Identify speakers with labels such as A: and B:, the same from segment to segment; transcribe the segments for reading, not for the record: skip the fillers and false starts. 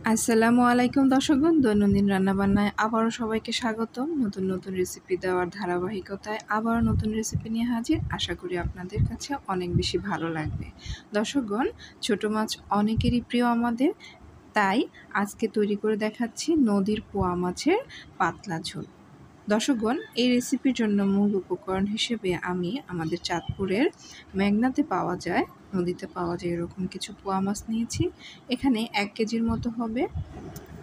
A: আসসালামু আলাইকুম দর্শকগণ, দৈনন্দিন রান্নাবান্নায় আবারও সবাইকে স্বাগতম। নতুন নতুন রেসিপি দেওয়ার ধারাবাহিকতায় আবারও নতুন রেসিপি নিয়ে হাজির। আশা করি আপনাদের কাছে অনেক বেশি ভালো লাগবে। দর্শকগণ, ছোট মাছ অনেকেরই প্রিয় আমাদের, তাই আজকে তৈরি করে দেখাচ্ছি নদীর পোয়া মাছের পাতলা ঝোল। দর্শকগণ, এই রেসিপির জন্য মূল উপকরণ হিসেবে আমি আমাদের চাঁদপুরের মেঘনাতে পাওয়া যায়, নদীতে পাওয়া যায় এরকম কিছু পোয়া মাছ নিয়েছি। এখানে 1 কেজির মতো হবে।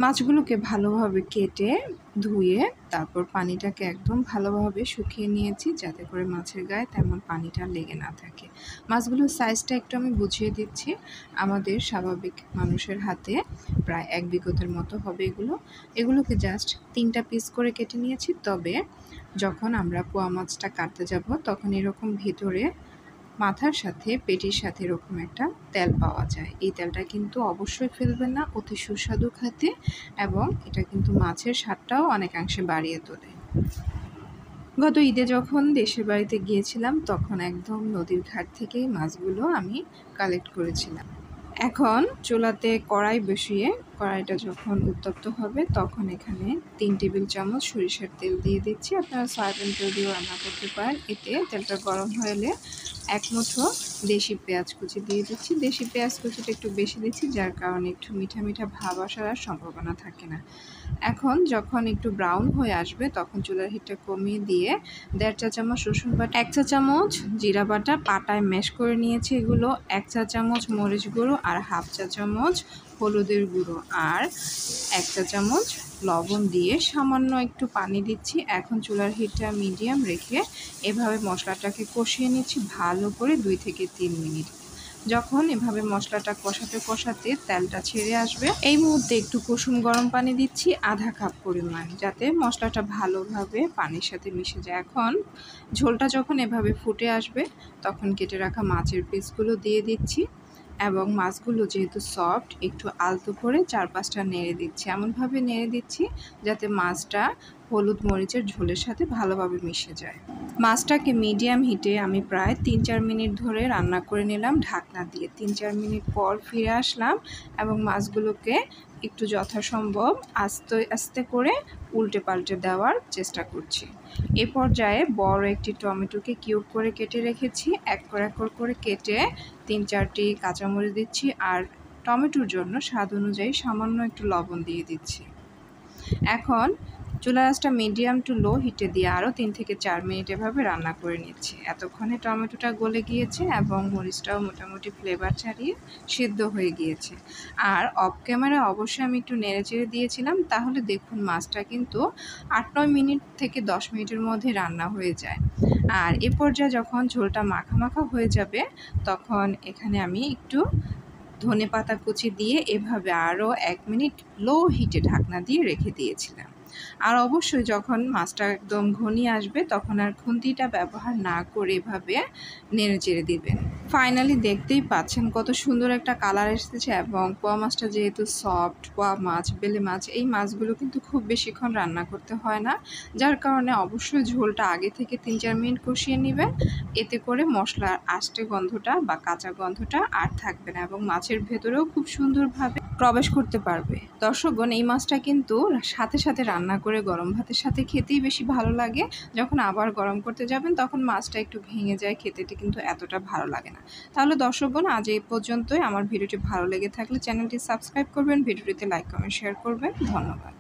A: মাছগুলোকে ভালোভাবে কেটে ধুয়ে তারপর পানিটাকে একদম ভালোভাবে শুকিয়ে নিয়েছি, যাতে করে মাছের গায়ে তেমন পানিটা লেগে না থাকে। মাছগুলোর সাইজটা একটু আমি বুঝিয়ে দিচ্ছি। আমাদের স্বাভাবিক মানুষের হাতে প্রায় 1 বিঘতের মতো হবে এগুলোকে জাস্ট 3টা পিস করে কেটে নিয়েছি। তবে যখন আমরা পোয়া মাছটা কাটতে যাব তখন এরকম ভিতরে মাথার সাথে পেটির সাথে এরকম একটা তেল পাওয়া যায়। এই তেলটা কিন্তু অবশ্যই ফেলবেন না, অতি সুস্বাদু খেতে, এবং এটা কিন্তু মাছের স্বাদটাও অনেকাংশে বাড়িয়ে তোলে। গত ঈদে যখন দেশের বাড়িতে গিয়েছিলাম তখন একদম নদীর ঘাট থেকেই মাছগুলো আমি কালেক্ট করেছিলাম। এখন চুলাতে কড়াই বসিয়ে কড়াইটা যখন উত্তপ্ত হবে তখন এখানে 3 টেবিল চামচ সরিষার তেল দিয়ে দিচ্ছি। আপনারা সয়াবিন তেল দিয়েও রান্না করতে পারেন। এতে তেলটা গরম হয়ে এলে 1 মুঠো দেশি পেঁয়াজ কুচি দিয়ে দিচ্ছি। দেশি পেঁয়াজ কুচিটা একটু বেশি দিচ্ছি, যার কারণে একটু মিঠা মিঠা ভাব আসার আর সম্ভাবনা থাকে না। এখন যখন একটু ব্রাউন হয়ে আসবে তখন চুলার হিটটা কমিয়ে দিয়ে 1.5 চা চামচ রসুন বাটা, 1 চা চামচ জিরা বাটা পাটায় ম্যাশ করে নিয়েছি এগুলো, 1 চা চামচ মরিচ গুঁড়ো আর 1/2 চা চামচ হলুদের গুঁড়ো আর 1 চা চামচ লবণ দিয়ে সামান্য একটু পানি দিচ্ছি। এখন চুলার হিটটা মিডিয়াম রেখে এভাবে মশলাটাকে কষিয়ে নিচ্ছি ভালো করে 2 থেকে 3 মিনিট। যখন এভাবে মশলাটা কষাতে কষাতে তেলটা ছেড়ে আসবে, এই মুহূর্তে একটু কুসুম গরম পানি দিচ্ছি আধা কাপ পরিমাণ, যাতে মশলাটা ভালোভাবে পানির সাথে মিশে যায়। এখন ঝোলটা যখন এভাবে ফুটে আসবে তখন কেটে রাখা মাছের পিসগুলো দিয়ে দিচ্ছি, এবং মাছগুলো যেহেতু সফট একটু আলতো করে 4-5টা নেড়ে দিচ্ছি। এমনভাবে নেড়ে দিচ্ছি যাতে মাছটা হলুদ মরিচের ঝোলের সাথে ভালোভাবে মিশে যায়। মাছটাকে মিডিয়াম হিটে আমি প্রায় 3-4 মিনিট ধরে রান্না করে নিলাম ঢাকনা দিয়ে। 3-4 মিনিট পর ফিরে আসলাম এবং মাছগুলোকে একটু যথাসম্ভব আস্তে আস্তে করে উল্টে পাল্টে দেওয়ার চেষ্টা করছি। এ পর্যায়ে বড় একটি টমেটোকে কিউব করে কেটে রেখেছি। এক করে কেটে 3-4টি কাঁচামরিচ দিচ্ছি, আর টমেটোর জন্য স্বাদ অনুযায়ী সামান্য একটু লবণ দিয়ে দিচ্ছি। এখন চুলার আঁচটা মিডিয়াম টু লো হিটে দিয়ে আরও 3 থেকে 4 মিনিট এভাবে রান্না করে নিচ্ছি। এতক্ষণে টমেটোটা গলে গিয়েছে এবং মরিচটাও মোটামুটি ফ্লেভার ছাড়িয়ে সিদ্ধ হয়ে গিয়েছে। আর অফ ক্যামেরা অবশ্যই আমি একটু নেড়েচেড়ে দিয়েছিলাম, তাহলে দেখুন মাছটা কিন্তু 8-9 মিনিট থেকে 10 মিনিটের মধ্যে রান্না হয়ে যায়। আর এ পর্যায়ে যখন ঝোলটা মাখা মাখা হয়ে যাবে তখন এখানে আমি একটু ধনেপাতা কুচি দিয়ে এভাবে আরও 1 মিনিট লো হিটে ঢাকনা দিয়ে রেখে দিয়েছিলাম। আর অবশ্যই যখন মাছটা একদম ঘনিয়ে আসবে তখন আর খুন্তিটা ব্যবহার না করে এভাবে নেড়েচেড়ে দিবেন। ফাইনালি দেখতেই পাচ্ছেন কত সুন্দর একটা কালার এসেছে, এবং পোয়া মাছটা যেহেতু সফট, পোয়া মাছ, বেলে মাছ, এই মাছগুলো কিন্তু খুব বেশিক্ষণ রান্না করতে হয় না, যার কারণে অবশ্যই ঝোলটা আগে থেকে 3-4 মিনিট কষিয়ে নেবেন। এতে করে মশলার আষ্টে গন্ধটা বা কাঁচা গন্ধটা আর থাকবে না এবং মাছের ভেতরেও খুব সুন্দরভাবে প্রবেশ করতে পারবে। দর্শকগণ, এই মাছটা কিন্তু সাথে সাথে রান্না করে গরম ভাতের সাথে খেতেই বেশি ভালো লাগে। যখন আবার গরম করতে যাবেন তখন মাছটা একটু ভেঙে যায়, খেতে কিন্তু এতটা ভালো লাগে না। তাহলে দর্শকগণ, আজ এই পর্যন্তই। আমার ভিডিওটি ভালো লেগে থাকলে চ্যানেলটি সাবস্ক্রাইব করবেন, ভিডিওটিতে লাইক কমেন্ট শেয়ার করবেন। ধন্যবাদ।